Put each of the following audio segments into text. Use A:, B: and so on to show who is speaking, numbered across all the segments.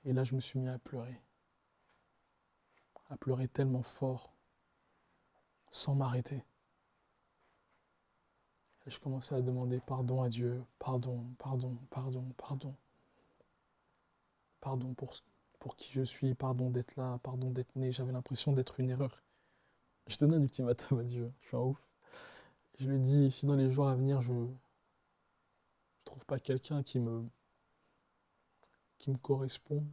A: Et là, je me suis mis à pleurer tellement fort, sans m'arrêter. Et je commençais à demander pardon à Dieu, pardon, pardon, pardon, pardon, pardon pour qui je suis, pardon d'être là, pardon d'être né. J'avais l'impression d'être une erreur. Je donne un ultimatum à Dieu, je suis un ouf. Je lui ai dit, si dans les jours à venir, je ne trouve pas quelqu'un qui me correspond,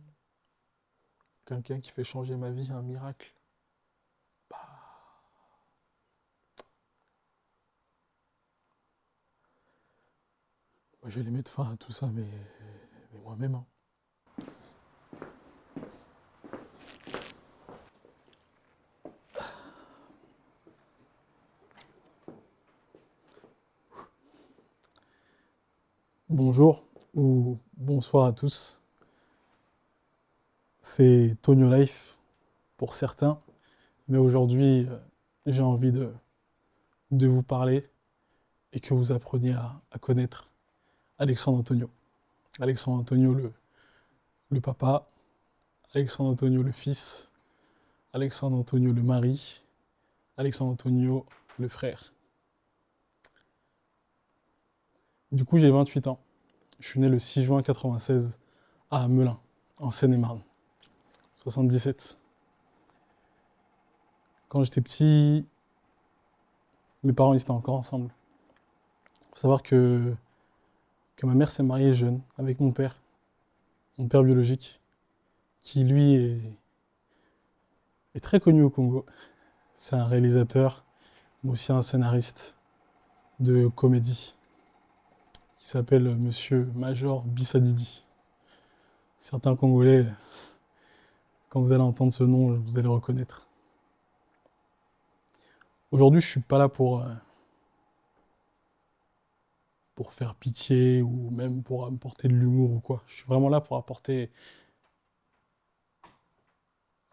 A: quelqu'un qui fait changer ma vie, un miracle, bah, moi, je vais les mettre fin à tout ça, mais moi-même, hein. Bonjour ou bonsoir à tous. C'est Tonio Life pour certains, mais aujourd'hui, j'ai envie de vous parler et que vous appreniez à connaître Alexandre Antonio. Alexandre Antonio, le papa, Alexandre Antonio, le fils, Alexandre Antonio, le mari, Alexandre Antonio, le frère. Du coup, j'ai 28 ans. Je suis né le 6 juin 96 à Melun, en Seine-et-Marne, 77. Quand j'étais petit, mes parents ils étaient encore ensemble. Il faut savoir que ma mère s'est mariée jeune avec mon père biologique, qui lui est très connu au Congo. C'est un réalisateur, mais aussi un scénariste de comédie, qui s'appelle Monsieur Major Bissadidi. Certains Congolais, quand vous allez entendre ce nom, vous allez reconnaître. Aujourd'hui, je suis pas là pour faire pitié ou même pour apporter de l'humour ou quoi. Je suis vraiment là pour apporter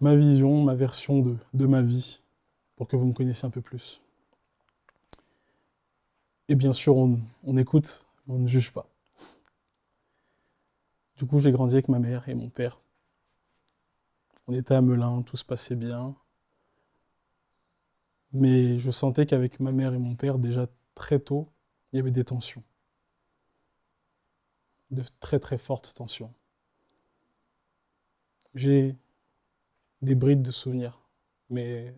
A: ma vision, ma version de ma vie, pour que vous me connaissiez un peu plus. Et bien sûr, on écoute, mais on ne juge pas. Du coup, j'ai grandi avec ma mère et mon père. On était à Melun, tout se passait bien. Mais je sentais qu'avec ma mère et mon père, déjà très tôt, il y avait des tensions. De très très fortes tensions. J'ai des brides de souvenirs, mais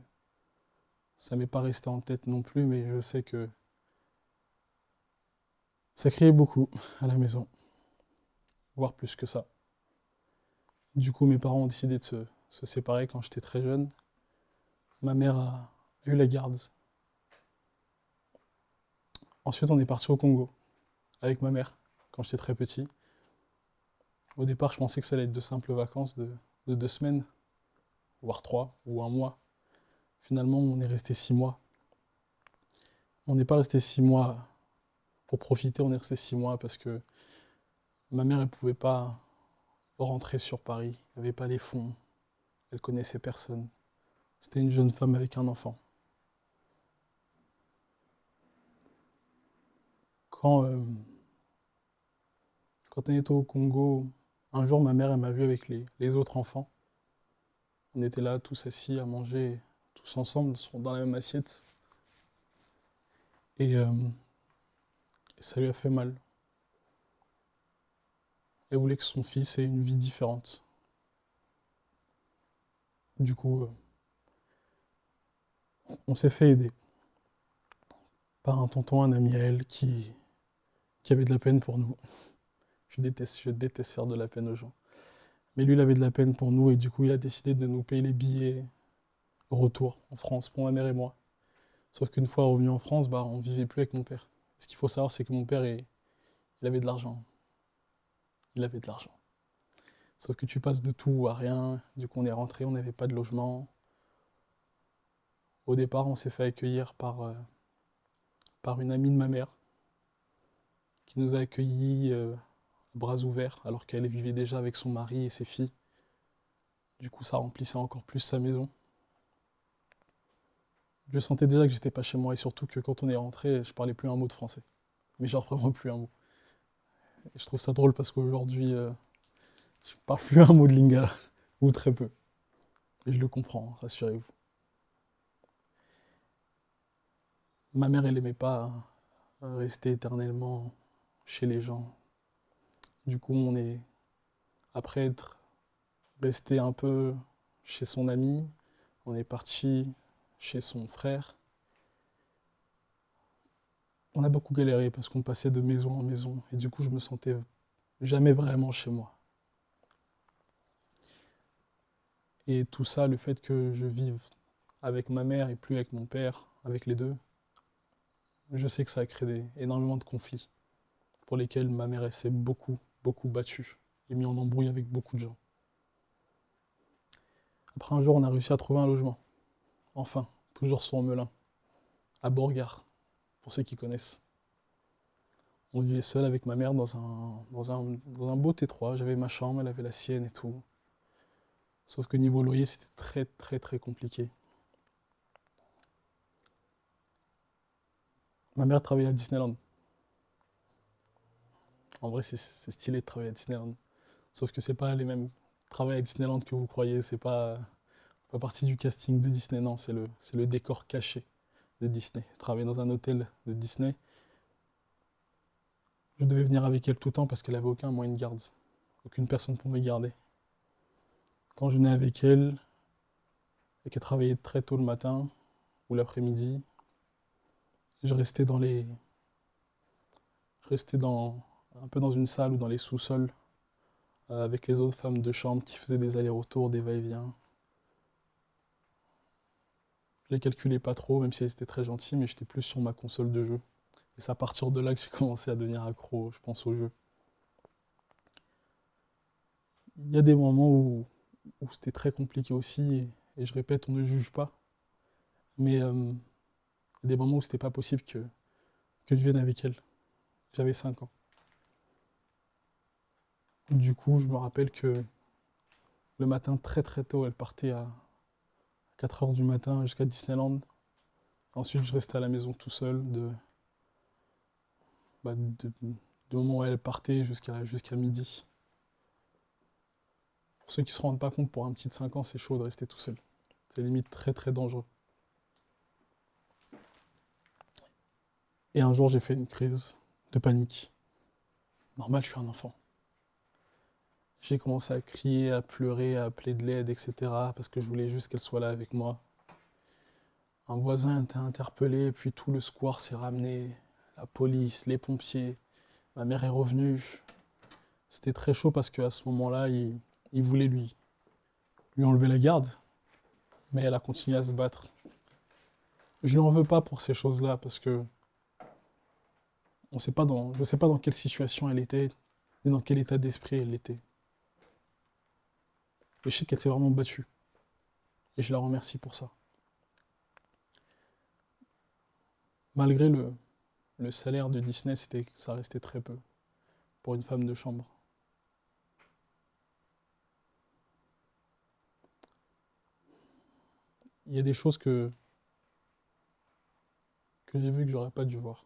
A: ça m'est pas resté en tête non plus, mais je sais que ça criait beaucoup à la maison, voire plus que ça. Du coup, mes parents ont décidé de se séparer quand j'étais très jeune. Ma mère a eu la garde. Ensuite, on est parti au Congo avec ma mère quand j'étais très petit. Au départ, je pensais que ça allait être de simples vacances de 2 semaines, voire 3 ou un mois. Finalement, on est resté 6 mois. On n'est pas resté 6 mois pour profiter, on est resté 6 mois parce que ma mère, elle pouvait pas rentrer sur Paris. Elle n'avait pas les fonds. Elle connaissait personne. C'était une jeune femme avec un enfant. Quand, euh, quand on était au Congo, un jour, ma mère, elle m'a vu avec les autres enfants. On était là, tous assis, à manger, tous ensemble, dans la même assiette. Et ça lui a fait mal. Elle voulait que son fils ait une vie différente. Du coup, on s'est fait aider par un tonton, un ami à elle, qui avait de la peine pour nous. Je déteste faire de la peine aux gens. Mais lui, il avait de la peine pour nous et du coup, il a décidé de nous payer les billets au retour en France pour ma mère et moi. Sauf qu'une fois revenu en France, bah, on vivait plus avec mon père. Ce qu'il faut savoir, c'est que mon père, il avait de l'argent. Il avait de l'argent. Sauf que tu passes de tout à rien. Du coup, on est rentré, on n'avait pas de logement. Au départ, on s'est fait accueillir par une amie de ma mère qui nous a accueillis bras ouverts alors qu'elle vivait déjà avec son mari et ses filles. Du coup, ça remplissait encore plus sa maison. Je sentais déjà que j'étais pas chez moi et surtout que quand on est rentré, je parlais plus un mot de français. Mais genre vraiment plus un mot. Et je trouve ça drôle parce qu'aujourd'hui, Je parle plus un mot de lingala, ou très peu. Et je le comprends, rassurez-vous. Ma mère, elle aimait pas rester éternellement chez les gens. Du coup, après être resté un peu chez son ami, on est parti chez son frère. On a beaucoup galéré parce qu'on passait de maison en maison et du coup, je me sentais jamais vraiment chez moi. Et tout ça, le fait que je vive avec ma mère et plus avec mon père, avec les deux, je sais que ça a créé énormément de conflits pour lesquels ma mère elle s'est beaucoup, beaucoup battue et mis en embrouille avec beaucoup de gens. Après un jour, on a réussi à trouver un logement. Enfin, toujours sur Melun, à Borgard, pour ceux qui connaissent. On vivait seul avec ma mère dans un beau T3. J'avais ma chambre, elle avait la sienne et tout. Sauf que niveau loyer, c'était très très très compliqué. Ma mère travaillait à Disneyland. En vrai, c'est stylé de travailler à Disneyland. Sauf que c'est pas les mêmes travail à Disneyland que vous croyez. C'est pas partie du casting de Disney, non. C'est le décor caché de Disney. Travailler dans un hôtel de Disney. Je devais venir avec elle tout le temps parce qu'elle avait aucun moyen de garde. Aucune personne pour me garder. Quand je venais avec elle, et qu'elle travaillait très tôt le matin ou l'après-midi, je restais un peu dans une salle ou dans les sous-sols avec les autres femmes de chambre qui faisaient des allers-retours, des va-et-vient. Je les calculais pas trop, même si elles étaient très gentilles, mais j'étais plus sur ma console de jeu. Et c'est à partir de là que j'ai commencé à devenir accro, je pense, au jeu. Il y a des moments où c'était très compliqué aussi, et je répète, on ne juge pas, mais il y a des moments où c'était pas possible que je vienne avec elle. J'avais 5 ans. Du coup, je me rappelle que le matin, très très tôt, elle partait à 4 heures du matin jusqu'à Disneyland. Ensuite, je restais à la maison tout seul du moment où elle partait jusqu'à midi. Pour ceux qui se rendent pas compte, pour un petit de 5 ans, c'est chaud de rester tout seul. C'est limite très très dangereux. Et un jour, j'ai fait une crise de panique. Normal, je suis un enfant. J'ai commencé à crier, à pleurer, à appeler de l'aide, etc. parce que je voulais juste qu'elle soit là avec moi. Un voisin a été interpellé, puis tout le square s'est ramené. La police, les pompiers. Ma mère est revenue. C'était très chaud parce qu'à ce moment-là, il voulait lui enlever la garde. Mais elle a continué à se battre. Je lui en veux pas pour ces choses-là parce que je ne sais pas dans quelle situation elle était, ni dans quel état d'esprit elle était. Mais je sais qu'elle s'est vraiment battue. Et je la remercie pour ça. Malgré le salaire de Disney, ça restait très peu pour une femme de chambre. Il y a des choses que j'ai vues que j'aurais pas dû voir.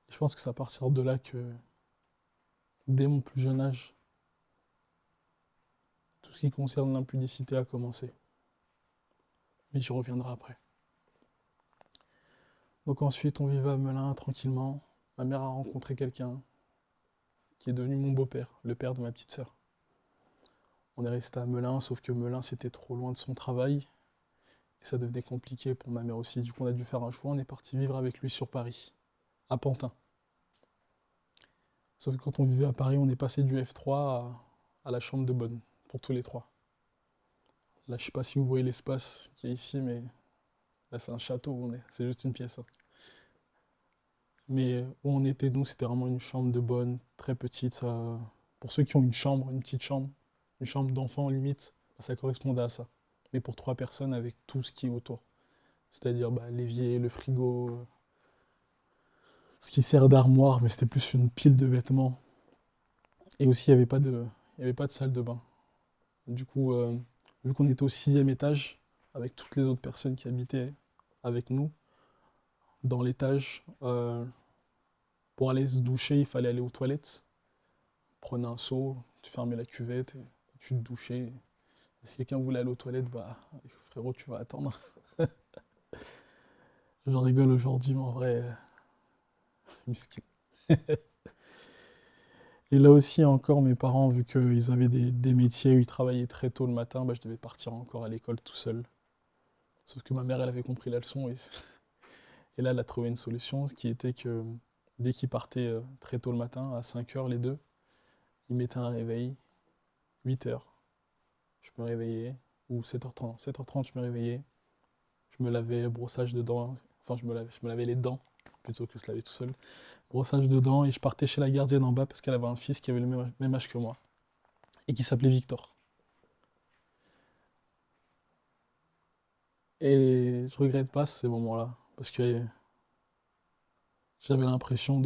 A: Je pense que c'est à partir de là que, dès mon plus jeune âge, tout ce qui concerne l'impudicité a commencé. Mais j'y reviendrai après. Donc ensuite, on vivait à Melun tranquillement. Ma mère a rencontré quelqu'un qui est devenu mon beau-père, le père de ma petite sœur. On est resté à Melun, sauf que Melun c'était trop loin de son travail et ça devenait compliqué pour ma mère aussi. Du coup, on a dû faire un choix. On est parti vivre avec lui sur Paris, à Pantin. Sauf que quand on vivait à Paris, on est passé du F3 à la chambre de bonne pour tous les trois. Là, je sais pas si vous voyez l'espace qui est ici, mais là, c'est un château où on est. C'est juste une pièce, hein. Mais où on était, nous, c'était vraiment une chambre de bonne, très petite. Ça, pour ceux qui ont une chambre, une petite chambre, une chambre d'enfant limite, ça correspondait à ça. Mais pour 3 personnes avec tout ce qui est autour. C'est-à-dire l'évier, le frigo, ce qui sert d'armoire, mais c'était plus une pile de vêtements. Et aussi, il y avait pas de salle de bain. Du coup, vu qu'on était au 6e étage, avec toutes les autres personnes qui habitaient, avec nous dans l'étage. Pour aller se doucher, il fallait aller aux toilettes. Prenais un seau, tu fermais la cuvette, et tu te douchais. Si quelqu'un voulait aller aux toilettes, bah frérot, tu vas attendre. J'en rigole aujourd'hui, mais en vrai, miskin. Et là aussi, encore, mes parents, vu qu'ils avaient des métiers où ils travaillaient très tôt le matin, bah, je devais partir encore à l'école tout seul. Sauf que ma mère, elle avait compris la leçon et là, elle a trouvé une solution, ce qui était que dès qu'ils partaient très tôt le matin, à 5 heures les deux, ils mettaient un réveil, 8 heures, je me réveillais, ou 7h30, 7h30, je me réveillais, je me lavais, brossage de dents, enfin, je me lavais les dents, plutôt que se laver tout seul, brossage de dents, et je partais chez la gardienne en bas parce qu'elle avait un fils qui avait le même âge que moi, et qui s'appelait Victor. Et je regrette pas ces moments-là, parce que j'avais l'impression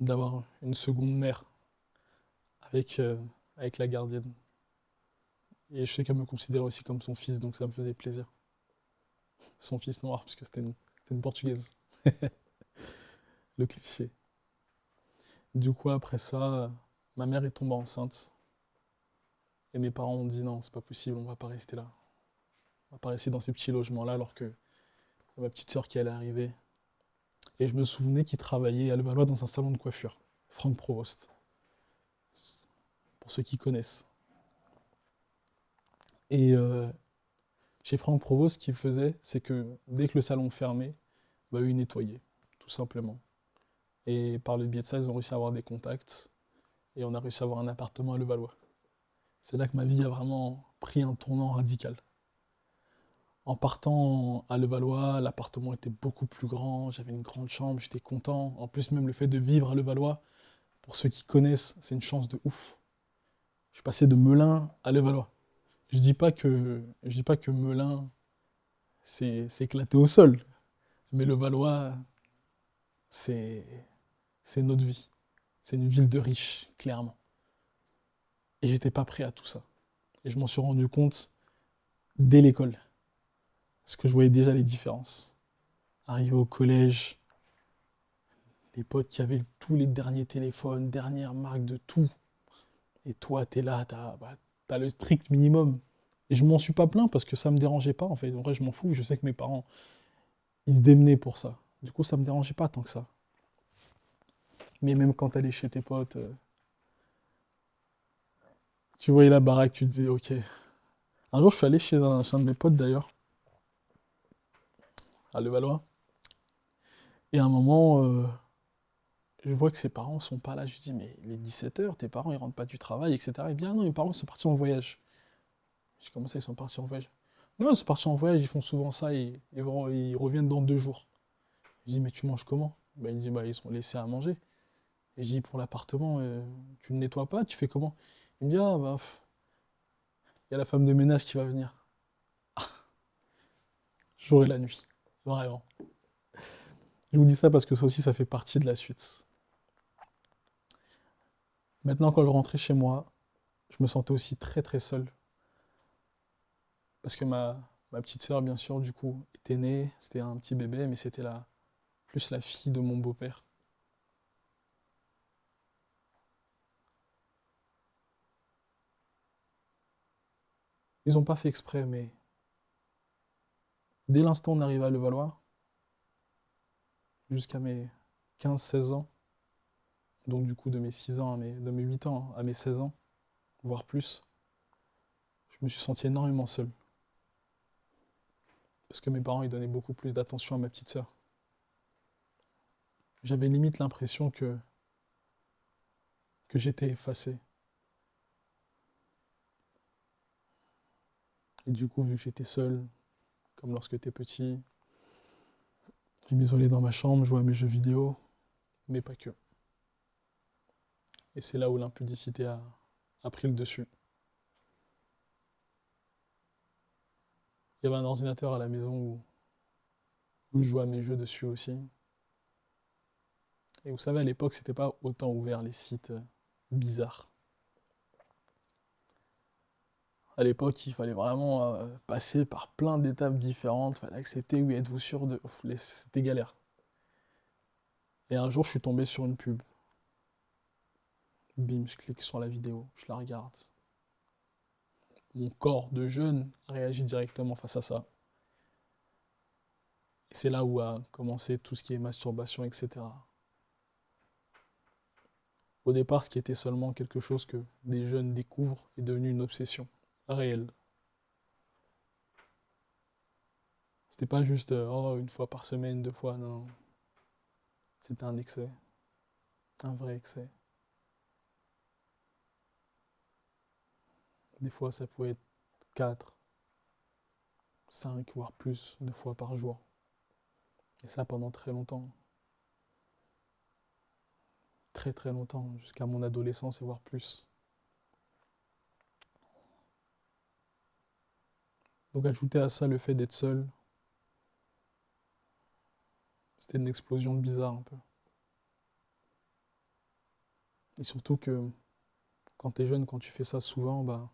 A: d'avoir une seconde mère avec, avec la gardienne. Et je sais qu'elle me considérait aussi comme son fils, donc ça me faisait plaisir. Son fils noir, parce que c'était une portugaise. Le cliché. Du coup, après ça, ma mère est tombée enceinte. Et mes parents ont dit non, c'est pas possible, on va pas rester là. On va pas rester dans ces petits logements-là, alors que ma petite sœur qui allait arriver. Et je me souvenais qu'il travaillait à Levallois dans un salon de coiffure. Franck Provost. Pour ceux qui connaissent. Et chez Franck Provost, ce qu'il faisait, c'est que dès que le salon fermait, bah, eux, ils nettoyaient, tout simplement. Et par le biais de ça, ils ont réussi à avoir des contacts. Et on a réussi à avoir un appartement à Levallois. C'est là que ma vie a vraiment pris un tournant radical. En partant à Levallois, l'appartement était beaucoup plus grand, j'avais une grande chambre, j'étais content. En plus, même le fait de vivre à Levallois, pour ceux qui connaissent, c'est une chance de ouf. Je suis passé de Melun à Levallois. Je dis pas que Melun c'est éclaté au sol, mais Levallois, c'est c'est notre vie. C'est une ville de riches, clairement. Et j'étais pas prêt à tout ça. Et je m'en suis rendu compte dès l'école. Parce que je voyais déjà les différences. Arrivé au collège, les potes qui avaient tous les derniers téléphones, dernière marque de tout. Et toi, t'es là, t'as le strict minimum. Et je m'en suis pas plaint parce que ça me dérangeait pas en fait. En vrai, je m'en fous. Je sais que mes parents, ils se démenaient pour ça. Du coup, ça me dérangeait pas tant que ça. Mais même quand t'allais chez tes potes, tu voyais la baraque, tu te disais, ok. Un jour, je suis allé chez un de mes potes d'ailleurs, à Levallois. Et à un moment, je vois que ses parents sont pas là. Je lui dis, mais il est 17h, tes parents ils rentrent pas du travail, etc. Et bien non, mes parents sont partis en voyage. Je dis, comment ça, ils sont partis en voyage? Non, ils sont partis en voyage, ils font souvent ça, ils reviennent dans 2 jours. Je dis, mais tu manges comment? Bah, il dit, bah, ils sont laissés à manger. Et je dis, pour l'appartement, tu ne nettoies pas, tu fais comment? Il me dit, ah, bah, il y a la femme de ménage qui va venir. Jour et la nuit. Vraiment. Je vous dis ça parce que ça aussi, ça fait partie de la suite. Maintenant, quand je rentrais chez moi, je me sentais aussi très très seul. Parce que ma petite sœur, bien sûr, du coup, était née. C'était un petit bébé, mais c'était plus la fille de mon beau-père. Ils n'ont pas fait exprès, mais dès l'instant où on arrive à Levallois, jusqu'à mes 15-16 ans, donc du coup de mes 6 ans de mes 8 ans à mes 16 ans, voire plus, je me suis senti énormément seul. Parce que mes parents, ils donnaient beaucoup plus d'attention à ma petite sœur. J'avais limite l'impression que j'étais effacé. Et du coup, vu que j'étais seul, comme lorsque t'es petit, je m'isolais dans ma chambre, je jouais à mes jeux vidéo, mais pas que. Et c'est là où l'impudicité a pris le dessus. Il y avait un ordinateur à la maison où je jouais à mes jeux dessus aussi. Et vous savez, à l'époque, c'était pas autant ouvert les sites bizarres. À l'époque, il fallait vraiment passer par plein d'étapes différentes, fallait accepter, oui, êtes-vous sûr de... C'était galère. Et un jour, je suis tombé sur une pub. Bim, je clique sur la vidéo, je la regarde. Mon corps de jeune réagit directement face à ça. Et c'est là où a commencé tout ce qui est masturbation, etc. Au départ, ce qui était seulement quelque chose que des jeunes découvrent est devenu une obsession réelle. C'était pas juste oh, une fois par semaine, deux fois, non. C'était un excès, un vrai excès. Des fois, ça pouvait être 4, 5, voire plus de fois par jour. Et ça pendant très longtemps. Très très longtemps, jusqu'à mon adolescence et voire plus. Donc ajouter à ça le fait d'être seul, c'était une explosion de bizarre un peu. Et surtout que quand t'es jeune, quand tu fais ça souvent, bah,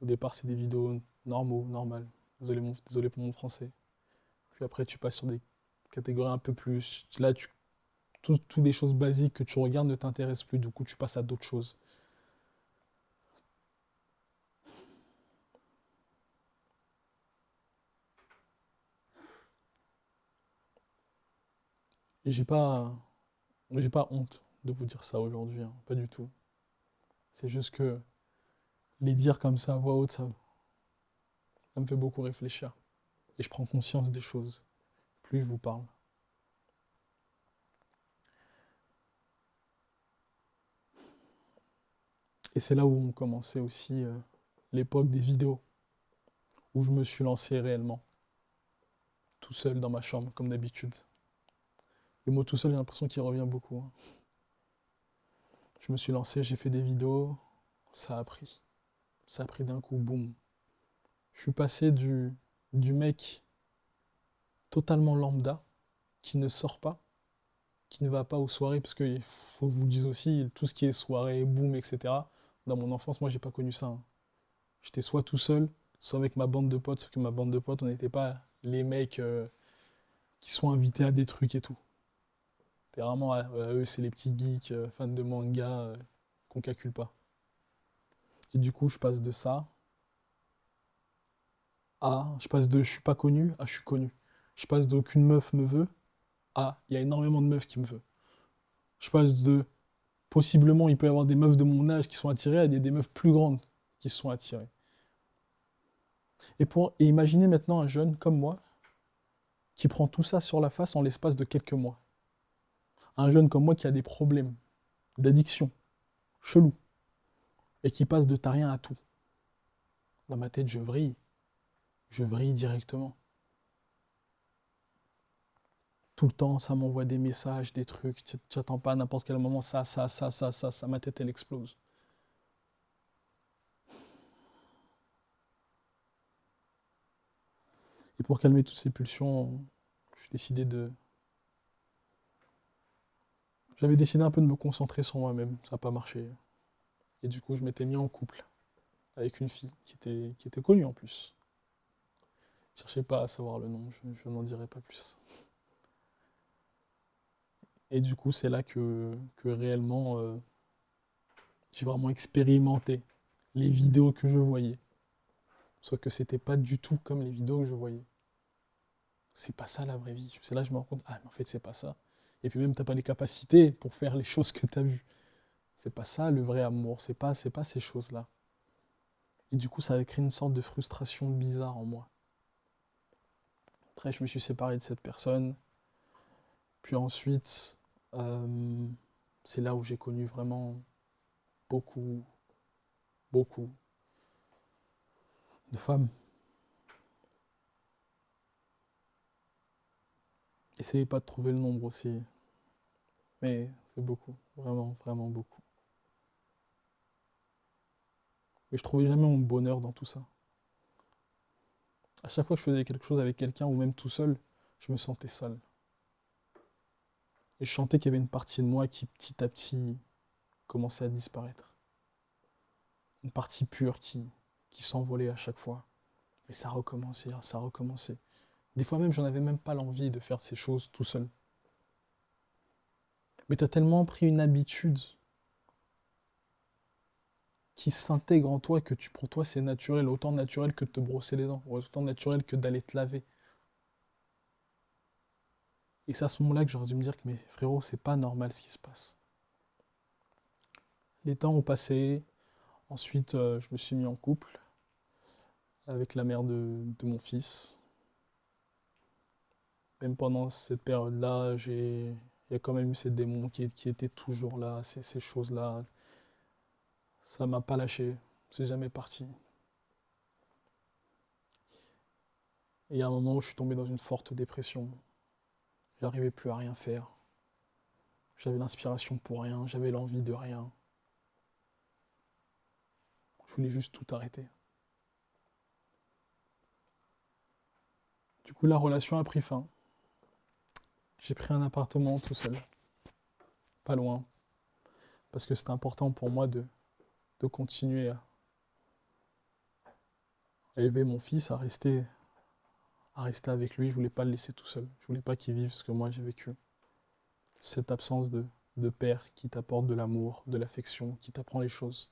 A: au départ c'est des vidéos normales. Désolé pour mon français. Puis après tu passes sur des catégories un peu plus. Là, toutes les choses basiques que tu regardes ne t'intéressent plus, du coup tu passes à d'autres choses. Et j'ai pas honte de vous dire ça aujourd'hui, hein, pas du tout. C'est juste que les dire comme ça à voix haute, ça me fait beaucoup réfléchir. Et je prends conscience des choses, plus je vous parle. Et c'est là où on commençait aussi l'époque des vidéos, où je me suis lancé réellement, tout seul dans ma chambre, comme d'habitude. Le mot tout seul, j'ai l'impression qu'il revient beaucoup, hein. Je me suis lancé, j'ai fait des vidéos, ça a pris. Ça a pris d'un coup, boum. Je suis passé du mec totalement lambda, qui ne sort pas, qui ne va pas aux soirées, parce qu'il faut que je vous dise aussi, tout ce qui est soirée, boum, etc. Dans mon enfance, moi, j'ai pas connu ça, hein. J'étais soit tout seul, soit avec ma bande de potes, sauf que ma bande de potes, on n'était pas les mecs qui sont invités à des trucs et tout. C'était vraiment, eux, c'est les petits geeks, fans de manga, qu'on calcule pas. Et du coup, je passe de ça je passe de je suis pas connu à je suis connu. Je passe d'aucune meuf me veut à il y a énormément de meufs qui me veulent. Je passe de possiblement il peut y avoir des meufs de mon âge qui sont attirées à des meufs plus grandes qui sont attirées. Et imaginez maintenant un jeune comme moi qui prend tout ça sur la face en l'espace de quelques mois. Un jeune comme moi qui a des problèmes d'addiction, chelou, et qui passe de t'as rien à tout. Dans ma tête, je vrille directement. Tout le temps, ça m'envoie des messages, des trucs, tu attends pas à n'importe quel moment, ça, ma tête elle explose. Et pour calmer toutes ces pulsions, j'ai décidé de... J'avais décidé un peu de me concentrer sur moi-même, ça n'a pas marché. Et du coup, je m'étais mis en couple avec une fille qui était connue en plus. Je cherchais pas à savoir le nom, je n'en dirai pas plus. Et du coup, c'est là que réellement j'ai vraiment expérimenté les vidéos que je voyais. Sauf que c'était pas du tout comme les vidéos que je voyais. C'est pas ça la vraie vie. C'est là que je me rends compte, ah mais en fait c'est pas ça. Et puis même t'as pas les capacités pour faire les choses que t'as vues. C'est pas ça le vrai amour, c'est pas ces choses-là. Et du coup ça a créé une sorte de frustration bizarre en moi. Après je me suis séparé de cette personne. Puis ensuite, euh, c'est là où j'ai connu vraiment beaucoup, beaucoup de femmes. Essayez pas de trouver le nombre aussi, mais c'est beaucoup, vraiment, vraiment beaucoup. Mais je trouvais jamais mon bonheur dans tout ça. À chaque fois que je faisais quelque chose avec quelqu'un ou même tout seul, je me sentais seul. Et je sentais qu'il y avait une partie de moi qui petit à petit commençait à disparaître. Une partie pure qui... qui s'envolaient à chaque fois. Et ça recommençait, ça recommençait. Des fois même, j'en avais même pas l'envie de faire ces choses tout seul. Mais t'as tellement pris une habitude qui s'intègre en toi que pour toi c'est naturel, autant naturel que de te brosser les dents, ou autant naturel que d'aller te laver. Et c'est à ce moment-là que j'aurais dû me dire que, mais frérot, c'est pas normal ce qui se passe. Les temps ont passé, ensuite je me suis mis en couple avec la mère de mon fils. Même pendant cette période-là, il y a quand même eu ces démons qui étaient toujours là, ces choses-là. Ça m'a pas lâché, c'est jamais parti. Et il y a un moment où je suis tombé dans une forte dépression. J'arrivais plus à rien faire. J'avais l'inspiration pour rien, j'avais l'envie de rien. Je voulais juste tout arrêter. Du coup, la relation a pris fin. J'ai pris un appartement tout seul, pas loin, parce que c'était important pour moi de continuer à élever mon fils, à rester avec lui. Je voulais pas le laisser tout seul. Je voulais pas qu'il vive ce que moi j'ai vécu. Cette absence de père qui t'apporte de l'amour, de l'affection, qui t'apprend les choses.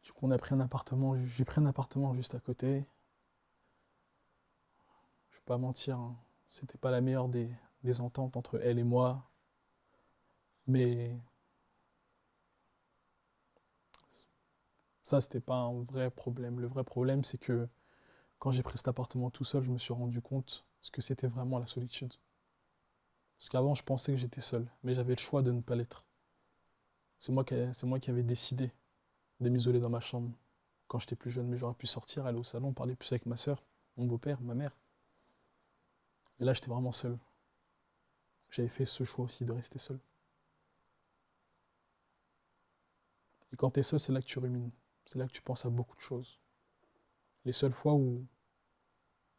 A: Du coup, on a pris un appartement, j'ai pris un appartement juste à côté. Je vais pas mentir, hein, c'était pas la meilleure des ententes entre elle et moi, mais ça, c'était pas un vrai problème. Le vrai problème, c'est que quand j'ai pris cet appartement tout seul, je me suis rendu compte ce que c'était vraiment la solitude. Parce qu'avant, je pensais que j'étais seul, mais j'avais le choix de ne pas l'être. C'est moi qui avais décidé de m'isoler dans ma chambre quand j'étais plus jeune, mais j'aurais pu sortir, aller au salon, parler plus avec ma soeur, mon beau-père, ma mère. Et là, j'étais vraiment seul. J'avais fait ce choix aussi de rester seul. Et quand t'es seul, c'est là que tu rumines. C'est là que tu penses à beaucoup de choses. Les seules fois où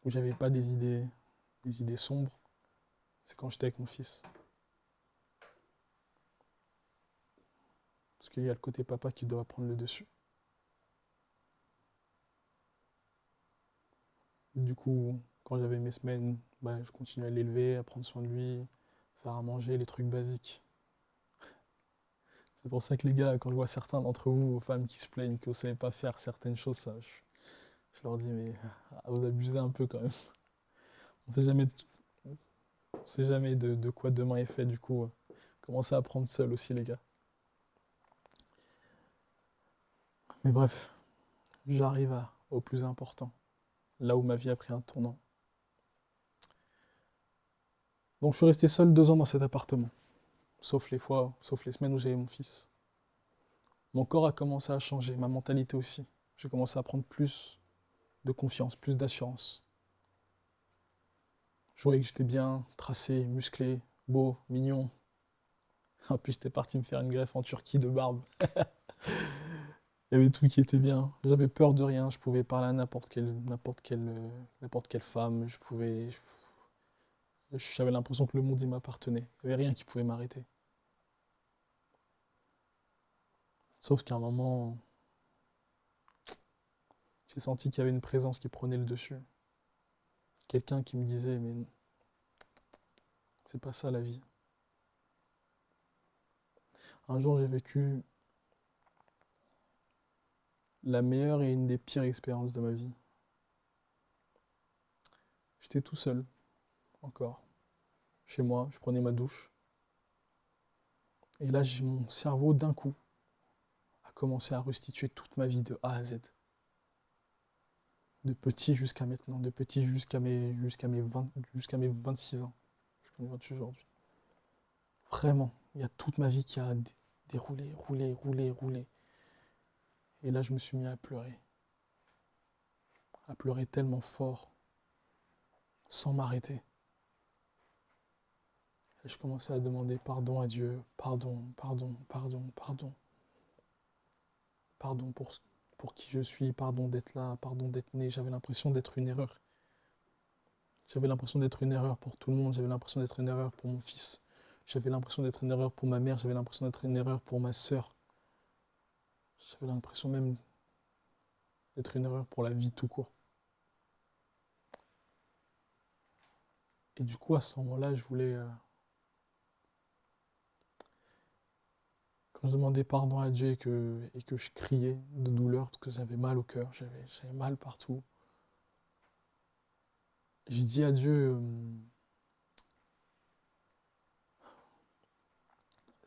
A: j'avais pas des idées sombres, c'est quand j'étais avec mon fils. Parce qu'il y a le côté papa qui doit prendre le dessus. Du coup, quand j'avais mes semaines, bah, je continuais à l'élever, à prendre soin de lui, faire à manger, les trucs basiques. C'est pour ça que les gars, quand je vois certains d'entre vous, vos femmes qui se plaignent que vous savez pas faire certaines choses, ça, je leur dis, mais vous abusez un peu quand même. On sait jamais, on sait jamais de quoi demain est fait, du coup, commencez à apprendre seul aussi, les gars. Mais bref, au plus important, là où ma vie a pris un tournant. Donc je suis resté seul 2 ans dans cet appartement, sauf les semaines où j'avais mon fils. Mon corps a commencé à changer, ma mentalité aussi. J'ai commencé à prendre plus de confiance, plus d'assurance. Je voyais que j'étais bien, tracé, musclé, beau, mignon. En plus, j'étais parti me faire une greffe en Turquie de barbe. Il y avait tout qui était bien. J'avais peur de rien. Je pouvais parler à n'importe quelle femme. J'avais l'impression que le monde il m'appartenait. Il n'y avait rien qui pouvait m'arrêter. Sauf qu'à un moment, j'ai senti qu'il y avait une présence qui prenait le dessus. Quelqu'un qui me disait, mais c'est pas ça la vie. Un jour, j'ai vécu la meilleure et une des pires expériences de ma vie. J'étais tout seul, encore, chez moi, je prenais ma douche. Et là, mon cerveau, d'un coup, a commencé à restituer toute ma vie de A à Z. De petit jusqu'à maintenant, de petit jusqu'à mes 26 ans. Je suis 28 aujourd'hui. Vraiment, il y a toute ma vie qui a déroulé, roulé, roulé, roulé. Et là, je me suis mis à pleurer tellement fort, sans m'arrêter. Et je commençais à demander pardon à Dieu, pardon, pardon, pardon, pardon. Pardon pour qui je suis, pardon d'être là, pardon d'être né. J'avais l'impression d'être une erreur. J'avais l'impression d'être une erreur pour tout le monde, j'avais l'impression d'être une erreur pour mon fils. J'avais l'impression d'être une erreur pour ma mère, j'avais l'impression d'être une erreur pour ma sœur. J'avais l'impression même d'être une erreur pour la vie tout court. Et du coup, à ce moment-là, je voulais, quand je demandais pardon à Dieu et que je criais de douleur parce que j'avais mal au cœur, j'avais mal partout, j'ai dit à Dieu,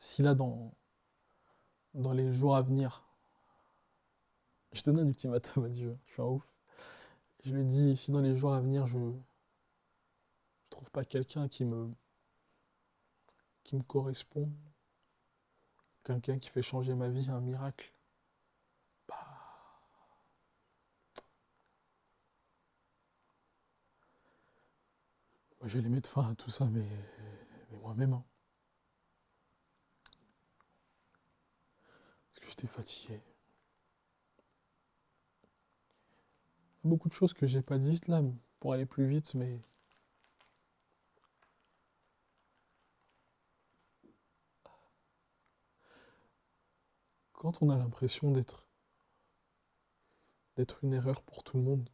A: si là, dans les jours à venir, je donne un ultimatum à Dieu, je suis un ouf. Je lui ai dit, si dans les jours à venir, je trouve pas quelqu'un qui me correspond, quelqu'un qui fait changer ma vie, un miracle, bah, moi, j'allais mettre fin à tout ça, mais moi-même, hein, parce que j'étais fatigué. Il y a beaucoup de choses que j'ai pas dites là, pour aller plus vite, mais quand on a l'impression d'être une erreur pour tout le monde,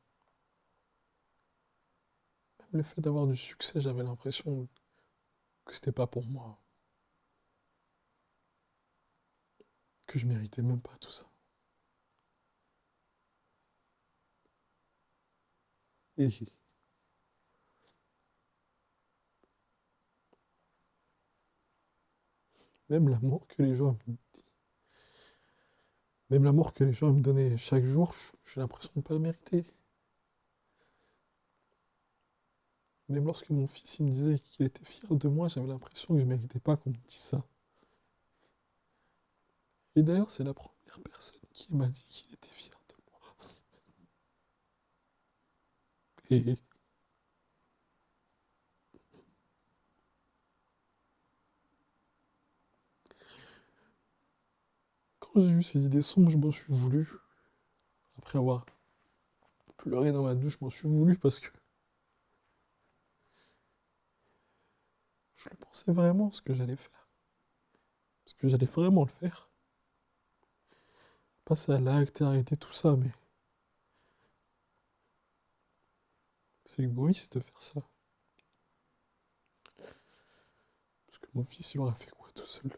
A: même le fait d'avoir du succès, j'avais l'impression que c'était pas pour moi, que je méritais même pas tout ça. Et même l'amour que les gens, même l'amour que les gens me donnaient chaque jour, j'ai l'impression de pas le mériter. Même lorsque mon fils il me disait qu'il était fier de moi, j'avais l'impression que je méritais pas qu'on me dise ça. Et d'ailleurs, c'est la première personne qui m'a dit qu'il était fier de moi. Et quand j'ai eu ces idées sombres, je m'en suis voulu. Après avoir pleuré dans ma douche, je m'en suis voulu parce que je le pensais vraiment ce que j'allais faire. Parce que j'allais vraiment le faire. Passer à l'acte et arrêter tout ça, mais c'est égoïste de faire ça. Parce que mon fils, il aurait fait quoi tout seul?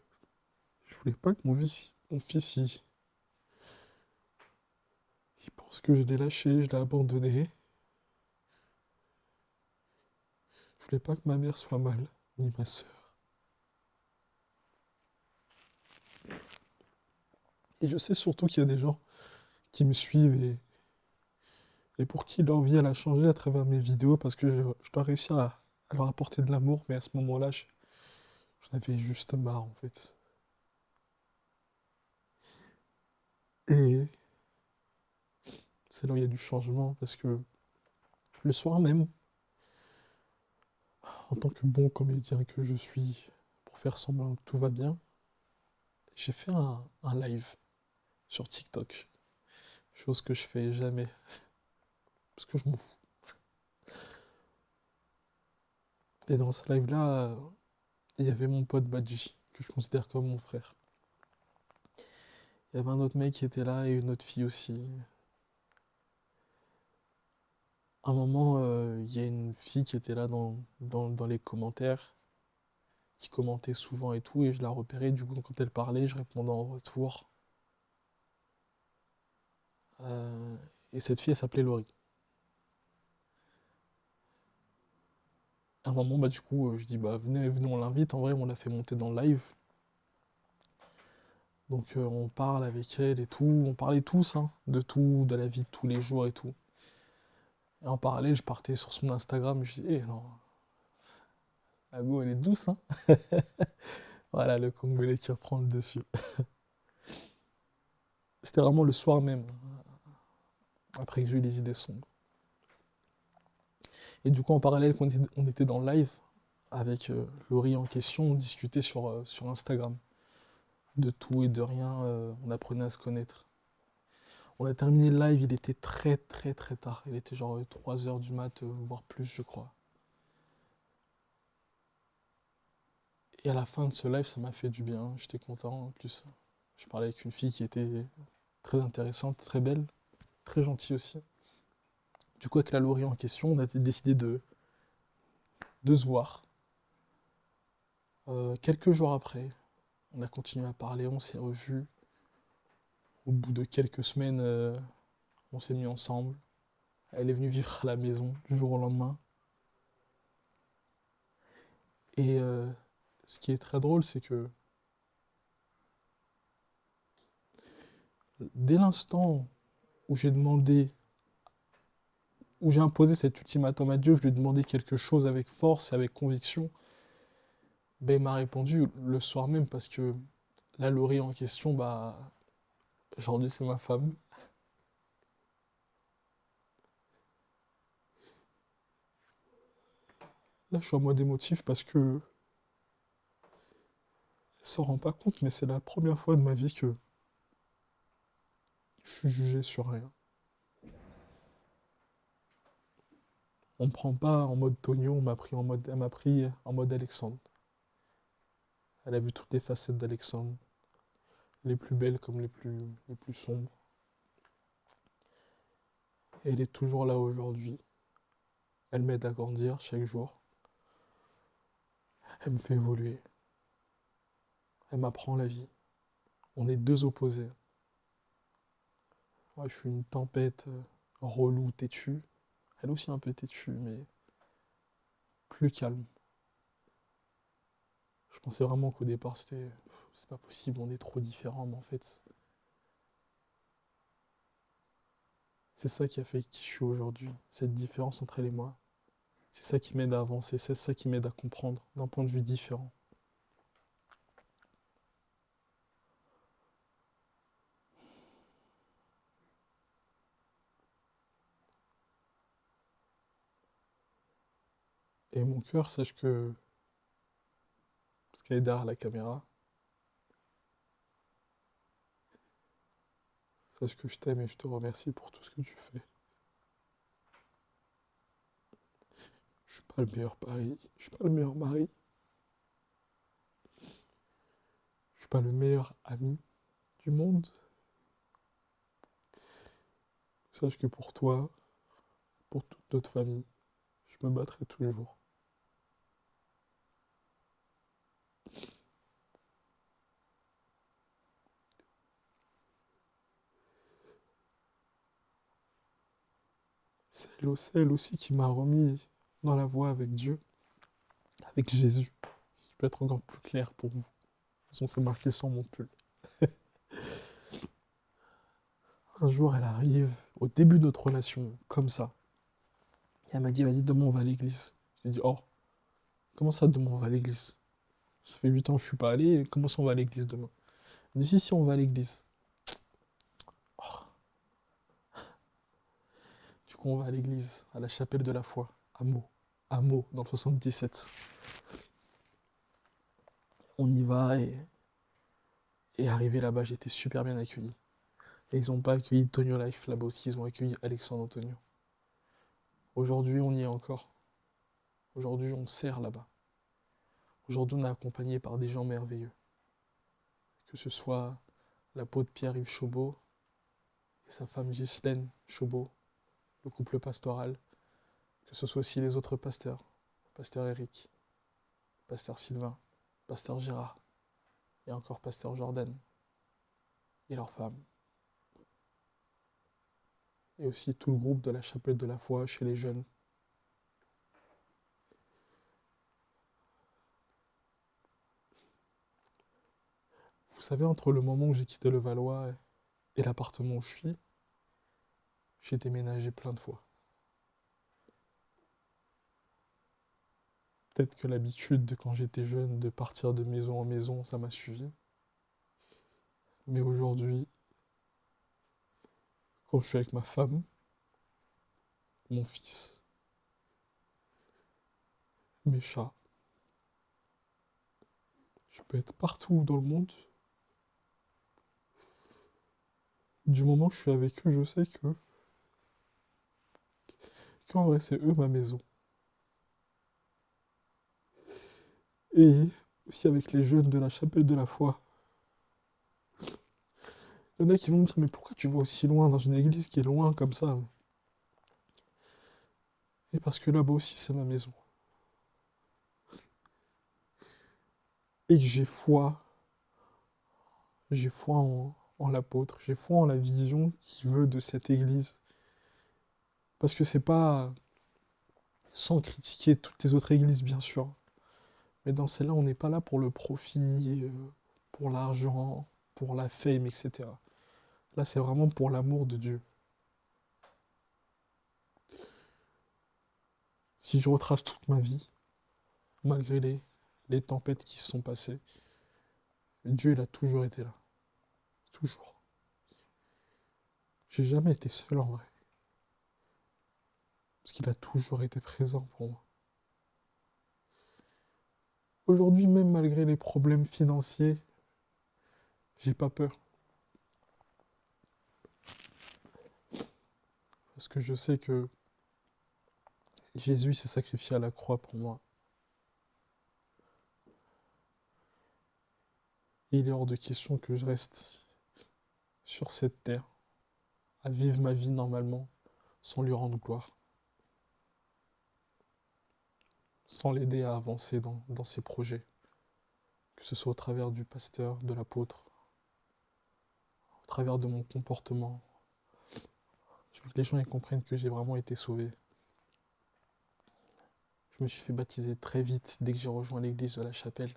A: Je voulais pas que mon fils il pense que je l'ai lâché, je l'ai abandonné. Je voulais pas que ma mère soit mal, ni ma soeur. Et je sais surtout qu'il y a des gens qui me suivent et pour qui leur vie elle a changé à travers mes vidéos parce que je dois réussir à leur apporter de l'amour, mais à ce moment-là, j'en avais juste marre en fait. Et c'est là où il y a du changement parce que le soir même, en tant que bon comédien que je suis, pour faire semblant que tout va bien, j'ai fait un live sur TikTok. Chose que je fais jamais, parce que je m'en fous. Et dans ce live-là, il y avait mon pote Badji, que je considère comme mon frère. Il y avait un autre mec qui était là et une autre fille aussi. À un moment, il y a une fille qui était là dans les commentaires, qui commentait souvent et tout, et je la repérais. Du coup, quand elle parlait, je répondais en retour. Euh, et cette fille, elle s'appelait Laurie. À un moment, bah, du coup, je dis, bah, venez, on l'invite. En vrai, on l'a fait monter dans le live. Donc, on parle avec elle et tout. On parlait tous, hein, de tout, de la vie de tous les jours et tout. Et en parallèle, je partais sur son Instagram. Je dis, non, la go, elle est douce, hein. Voilà, le Congolais qui reprend le dessus. C'était vraiment le soir même, après que j'ai eu les idées sombres. Et du coup, en parallèle, quand on était dans le live, avec Laurie en question, on discutait sur Instagram. De tout et de rien, on apprenait à se connaître. On a terminé le live, il était très très très tard. Il était genre 3 heures du mat, voire plus, je crois. Et à la fin de ce live, ça m'a fait du bien. J'étais content. En plus, je parlais avec une fille qui était très intéressante, très belle. très gentil aussi. Du coup, avec la Laurie en question, on a décidé de se voir. Quelques jours après, on a continué à parler, on s'est revus. Au bout de quelques semaines, on s'est mis ensemble. Elle est venue vivre à la maison du jour au lendemain. Et ce qui est très drôle, c'est que dès l'instant où j'ai demandé, où j'ai imposé cet ultimatum à Dieu, je lui ai demandé quelque chose avec force et avec conviction, ben, il m'a répondu le soir même parce que la Laurie en question, bah, aujourd'hui c'est ma femme. Là, je suis en mode émotif parce que elle s'en rend pas compte, mais c'est la première fois de ma vie que je suis jugé sur rien. On me prend pas en mode Tonio, elle m'a pris en mode Alexandre. Elle a vu toutes les facettes d'Alexandre, les plus belles comme les plus sombres. Et elle est toujours là aujourd'hui. Elle m'aide à grandir chaque jour. Elle me fait évoluer. Elle m'apprend la vie. On est deux opposés. Moi, je suis une tempête relou, têtue. Elle aussi un peu têtue, mais plus calme. Je pensais vraiment qu'au départ, c'est pas possible, on est trop différents, mais en fait, c'est ça qui a fait qui je suis aujourd'hui. Cette différence entre elle et moi. C'est ça qui m'aide à avancer, c'est ça qui m'aide à comprendre d'un point de vue différent. Et mon cœur, sache que, parce qu'elle est derrière la caméra, sache que je t'aime et je te remercie pour tout ce que tu fais. Je suis pas le meilleur pari, je suis pas le meilleur mari, je suis pas le meilleur ami du monde. Sache que pour toi, pour toute notre famille, je me battrai toujours. C'est elle aussi qui m'a remis dans la voie avec Dieu, avec Jésus. Si je peux être encore plus clair pour vous. De toute façon, c'est marqué sur mon pull. Un jour, elle arrive au début de notre relation, comme ça. Et elle m'a dit, vas-y, demain on va à l'église. J'ai dit, oh, comment ça demain on va à l'église? Ça fait 8 ans que je suis pas allé, comment ça on va à l'église demain? Elle dit, si, on va à l'église. Oh. Du coup, on va à l'église, à la chapelle de la foi, à Meaux, dans le 77. On y va et arrivé là-bas, j'étais super bien accueilli. Et ils n'ont pas accueilli Tonio Life là-bas aussi, ils ont accueilli Alexandre Antonio. Aujourd'hui, on y est encore. Aujourd'hui, on sert là-bas. Aujourd'hui, on est accompagné par des gens merveilleux. Que ce soit l'apôtre Pierre-Yves Chaubeau et sa femme Ghislaine Chaubeau, le couple pastoral. Que ce soit aussi les autres pasteurs. Pasteur Eric, pasteur Sylvain, pasteur Gérard et encore pasteur Jordan et leurs femmes. Et aussi tout le groupe de la chapelle de la foi chez les jeunes. Vous savez, entre le moment où j'ai quitté le Valois et l'appartement où je suis, j'ai déménagé plein de fois. Peut-être que l'habitude de quand j'étais jeune de partir de maison en maison, ça m'a suffi. Mais aujourd'hui, quand je suis avec ma femme, mon fils, mes chats, je peux être partout dans le monde. Du moment que je suis avec eux, je sais qu'en vrai, c'est eux ma maison. Et aussi avec les jeunes de la chapelle de la foi. Il y en a qui vont me dire, mais pourquoi tu vas aussi loin dans une église qui est loin comme ça? Et parce que là-bas aussi, c'est ma maison. Et que j'ai foi en l'apôtre, j'ai foi en la vision qu'il veut de cette église. Parce que c'est pas sans critiquer toutes les autres églises, bien sûr. Mais dans celle-là, on n'est pas là pour le profit, pour l'argent, pour la fame, etc. Là, c'est vraiment pour l'amour de Dieu. Si je retrace toute ma vie, malgré les tempêtes qui se sont passées, Dieu, il a toujours été là. Toujours. J'ai jamais été seul en vrai. Parce qu'il a toujours été présent pour moi. Aujourd'hui, même malgré les problèmes financiers, j'ai pas peur. Parce que je sais que Jésus s'est sacrifié à la croix pour moi. Et il est hors de question que je reste sur cette terre, à vivre ma vie normalement, sans lui rendre gloire, sans l'aider à avancer dans ses projets, que ce soit au travers du pasteur, de l'apôtre, au travers de mon comportement. Je veux que les gens ils comprennent que j'ai vraiment été sauvé. Je me suis fait baptiser très vite dès que j'ai rejoint l'église de la Chapelle,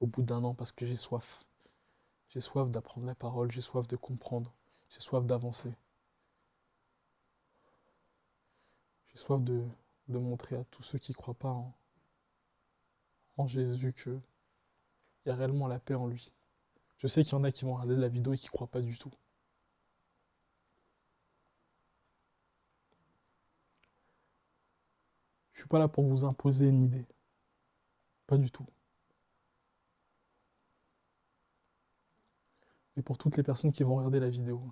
A: au bout d'1 an, parce que j'ai soif. J'ai soif d'apprendre la parole, j'ai soif de comprendre, j'ai soif d'avancer. J'ai soif de montrer à tous ceux qui ne croient pas en Jésus qu'il y a réellement la paix en lui. Je sais qu'il y en a qui vont regarder la vidéo et qui ne croient pas du tout. Je suis pas là pour vous imposer une idée. Pas du tout. Mais pour toutes les personnes qui vont regarder la vidéo,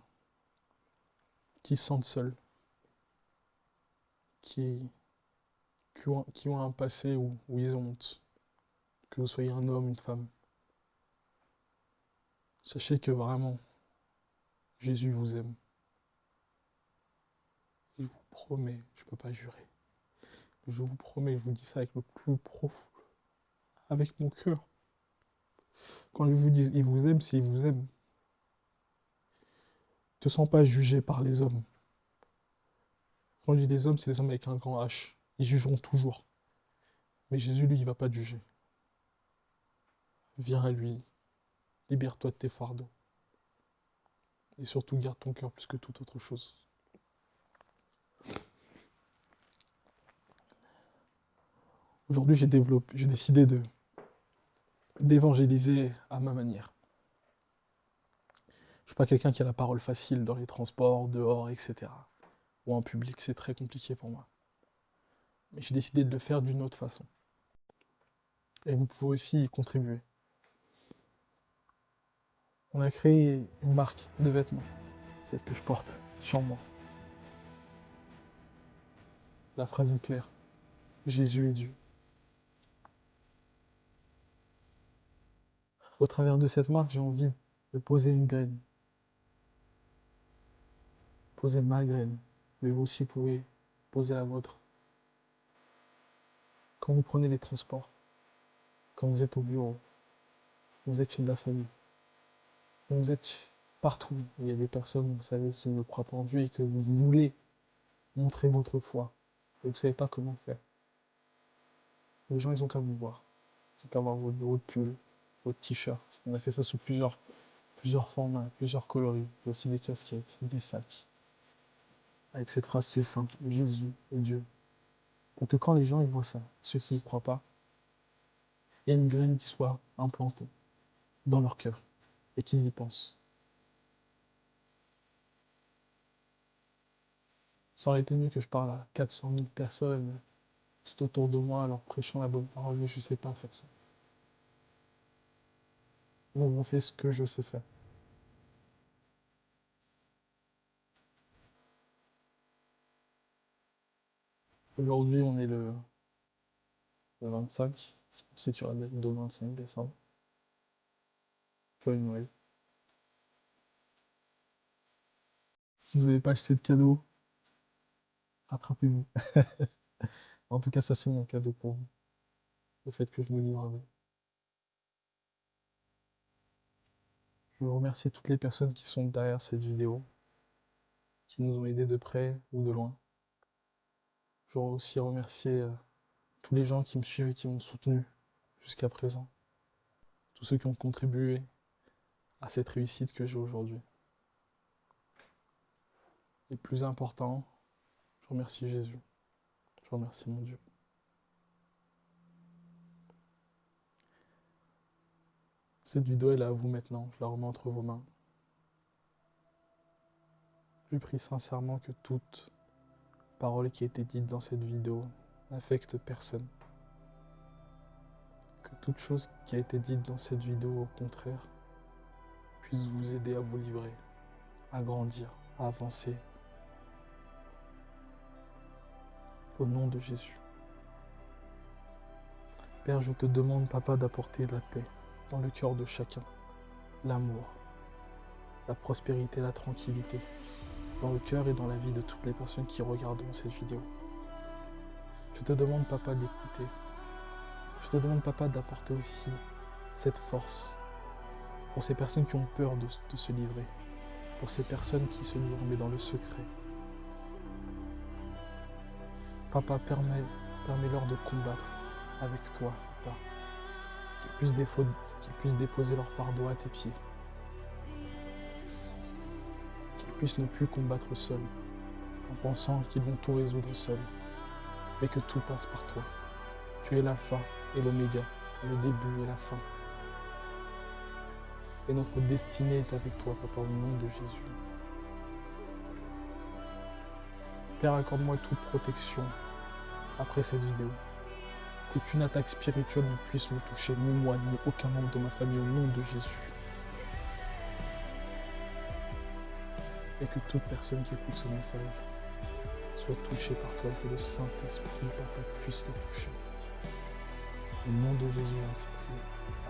A: qui se sentent seules, qui, qui ont un passé où ils ont honte, que vous soyez un homme, une femme, sachez que vraiment, Jésus vous aime. Je vous promets, je ne peux pas jurer. Je vous promets, je vous dis ça avec le plus profond, avec mon cœur. Quand je vous dis il vous aime, c'est il vous aime. Ne te sens pas jugé par les hommes. Quand je dis les hommes, c'est les hommes avec un grand H. Ils jugeront toujours. Mais Jésus, lui, il ne va pas te juger. Viens à lui, libère-toi de tes fardeaux. Et surtout, garde ton cœur plus que toute autre chose. Aujourd'hui, j'ai décidé d'évangéliser à ma manière. Je ne suis pas quelqu'un qui a la parole facile dans les transports, dehors, etc. Ou en public, c'est très compliqué pour moi. Mais j'ai décidé de le faire d'une autre façon. Et vous pouvez aussi y contribuer. On a créé une marque de vêtements, celle que je porte sur moi. La phrase est claire. Jésus est Dieu. Au travers de cette marque, j'ai envie de poser une graine. Poser ma graine. Mais vous aussi pouvez poser la vôtre. Quand vous prenez les transports, quand vous êtes au bureau, vous êtes chez de la famille, vous êtes partout. Il y a des personnes, vous savez, qui ne croient pas en Dieu et que vous voulez montrer votre foi. Et vous ne savez pas comment faire. Les gens, ils ont qu'à vous voir. Ils ont qu'à voir votre pull, votre t-shirt. On a fait ça sous plusieurs formats, plusieurs coloris. Il y a aussi des casquettes, des sacs. Avec cette phrase, c'est simple. Jésus est Dieu. Pour que quand les gens ils voient ça, ceux qui n'y croient pas, il y a une graine qui soit implantée dans leur cœur et qu'ils y pensent. Ça aurait été mieux que je parle à 400 000 personnes tout autour de moi, leur prêchant la bonne parole, mais je ne sais pas faire ça. Donc on fait ce que je sais faire. Aujourd'hui, on est le 25, c'est sur la date de 25 décembre. Joyeux Noël. Si vous n'avez pas acheté de cadeau, rattrapez-vous. En tout cas, ça c'est mon cadeau pour vous. Le fait que je me livre à vous. Je veux remercier toutes les personnes qui sont derrière cette vidéo, qui nous ont aidés de près ou de loin. Je veux aussi remercier tous les gens qui me suivent et qui m'ont soutenu jusqu'à présent. Tous ceux qui ont contribué à cette réussite que j'ai aujourd'hui. Et plus important, je remercie Jésus. Je remercie mon Dieu. Cette vidéo elle est à vous maintenant, je la remets entre vos mains. Je prie sincèrement que toute parole qui a été dite dans cette vidéo n'affecte personne. Que toute chose qui a été dite dans cette vidéo, au contraire, puisse vous aider à vous livrer, à grandir, à avancer. Au nom de Jésus. Père, je te demande, Papa, d'apporter la paix dans le cœur de chacun, l'amour, la prospérité, la tranquillité, dans le cœur et dans la vie de toutes les personnes qui regarderont cette vidéo. Je te demande, Papa, d'écouter. Je te demande, Papa, d'apporter aussi cette force pour ces personnes qui ont peur de se livrer, pour ces personnes qui se livrent mais dans le secret. Papa, permets-leur de combattre avec toi, Papa, qu'ils puissent déposer leur fardeau à tes pieds, qu'ils puissent ne plus combattre seuls, en pensant qu'ils vont tout résoudre seuls, mais que tout passe par toi. Tu es l'alpha et l'oméga, le début et la fin. Et notre destinée est avec toi, Papa, au nom de Jésus. Père, accorde-moi toute protection après cette vidéo. Qu'aucune attaque spirituelle ne puisse me toucher, ni moi, ni aucun membre de ma famille, au nom de Jésus. Et que toute personne qui écoute ce message soit touchée par toi, que le Saint-Esprit, Papa, puisse les toucher. Au nom de Jésus, ainsi prié.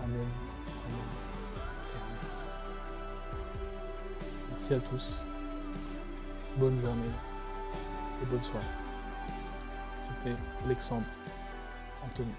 A: Amen. Amen. Merci à tous. Bonne journée et bonne soirée. C'était Alexandre Anthony.